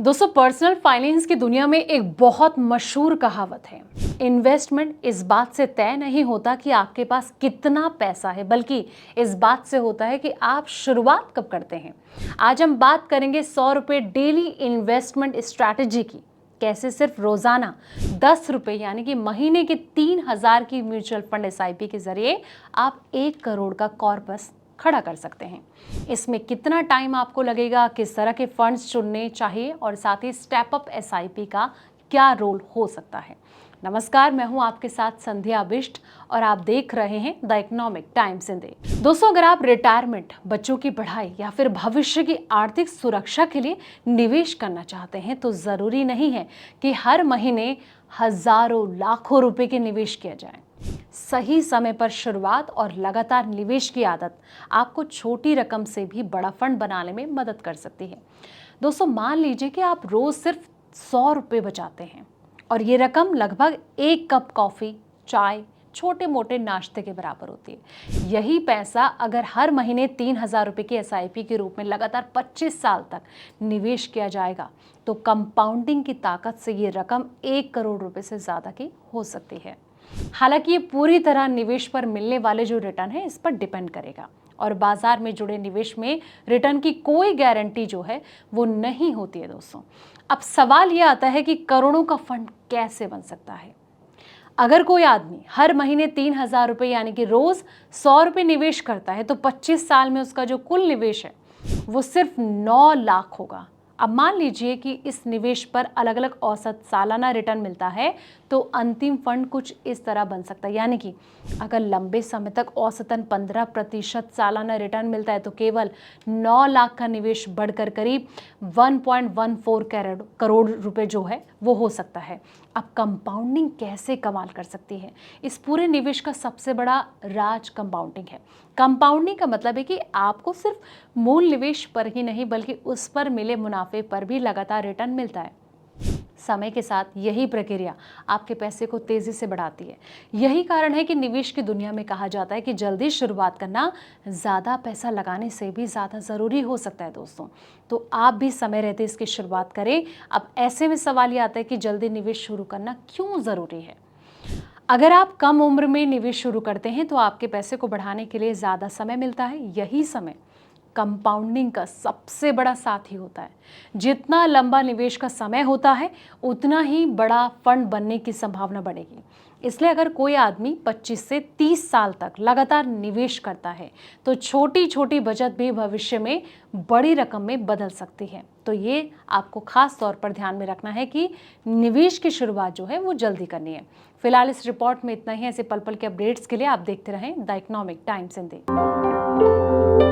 दोस्तों, personal finance की दुनिया में एक बहुत मशहूर कहावत है, इन्वेस्टमेंट इस बात से तय नहीं होता कि आपके पास कितना पैसा है, बल्कि इस बात से होता है कि आप शुरुआत कब करते हैं। आज हम बात करेंगे 100 रुपये डेली इन्वेस्टमेंट स्ट्रैटेजी की। कैसे सिर्फ रोजाना 10 रुपये यानी कि महीने के 3000 की म्यूचुअल फंड SIP के जरिए आप 1 करोड़ का कॉर्पस खड़ा कर सकते हैं। इसमें कितना टाइम आपको लगेगा, किस तरह के फंड्स चुनने चाहिए और साथ ही स्टेप अप SIP का क्या रोल हो सकता है। नमस्कार, मैं हूं आपके साथ संध्या बिष्ट और आप देख रहे हैं द इकोनॉमिक टाइम्स इंडिया। दोस्तों, अगर आप रिटायरमेंट, बच्चों की पढ़ाई या फिर भविष्य की आर्थिक सुरक्षा के लिए निवेश करना चाहते हैं तो जरूरी नहीं है कि हर महीने हजारों लाखों रुपए के निवेश किया जाए। सही समय पर शुरुआत और लगातार निवेश की आदत आपको छोटी रकम से भी बड़ा फंड बनाने में मदद कर सकती है। दोस्तों, मान लीजिए कि आप रोज सिर्फ 100 रुपये बचाते हैं और ये रकम लगभग 1 कप कॉफी, चाय, छोटे मोटे नाश्ते के बराबर होती है। यही पैसा अगर हर महीने 3000 रुपये की SIP के रूप में लगातार 25 साल तक निवेश किया जाएगा तो कंपाउंडिंग की ताकत से ये रकम 1 करोड़ रुपए से ज्यादा की हो सकती है। हालांकि ये पूरी तरह निवेश पर मिलने वाले जो रिटर्न है इस पर डिपेंड करेगा और बाजार में जुड़े निवेश में रिटर्न की कोई गारंटी जो है वो नहीं होती है। दोस्तों, अब सवाल ये आता है कि करोड़ों का फंड कैसे बन सकता है। अगर कोई आदमी हर महीने 3000 रुपये यानी कि रोज 100 रुपये निवेश करता है तो 25 साल में उसका जो कुल निवेश है वो सिर्फ 9 लाख होगा। अब मान लीजिए कि इस निवेश पर अलग अलग औसत सालाना रिटर्न मिलता है तो अंतिम फंड कुछ इस तरह बन सकता है, यानी कि अगर लंबे समय तक औसतन 15% सालाना रिटर्न मिलता है तो केवल 9 लाख का निवेश बढ़कर करीब 1.14 करोड़ रुपए जो है वो हो सकता है। अब कंपाउंडिंग कैसे कमाल कर सकती है? इस पूरे निवेश का सबसे बड़ा राज कंपाउंडिंग है। कंपाउंडिंग का मतलब है कि आपको सिर्फ मूल निवेश पर ही नहीं बल्कि उस पर मिले मुनाफे पर भी लगातार रिटर्न मिलता है। समय के साथ यही प्रक्रिया आपके पैसे को तेजी से बढ़ाती है। यही कारण है कि निवेश की दुनिया में कहा जाता है कि जल्दी शुरुआत करना ज्यादा पैसा लगाने से भी ज्यादा जरूरी हो सकता है। दोस्तों, तो आप भी समय रहते इसकी शुरुआत करें। अब ऐसे में सवाल ये आता है कि जल्दी निवेश शुरू करना क्यों जरूरी है। अगर आप कम उम्र में निवेश शुरू करते हैं तो आपके पैसे को बढ़ाने के लिए ज्यादा समय मिलता है। यही समय कंपाउंडिंग का सबसे बड़ा साथी होता है। जितना लंबा निवेश का समय होता है उतना ही बड़ा फंड बनने की संभावना बढ़ेगी। इसलिए अगर कोई आदमी 25 से 30 साल तक लगातार निवेश करता है तो छोटी छोटी बचत भी भविष्य में बड़ी रकम में बदल सकती है। तो ये आपको खास तौर पर ध्यान में रखना है कि निवेश की शुरुआत जो है वो जल्दी करनी है। फिलहाल इस रिपोर्ट में इतना ही। ऐसे पल पल के अपडेट्स के लिए आप देखते रहें द इकोनॉमिक टाइम्स इंडिया।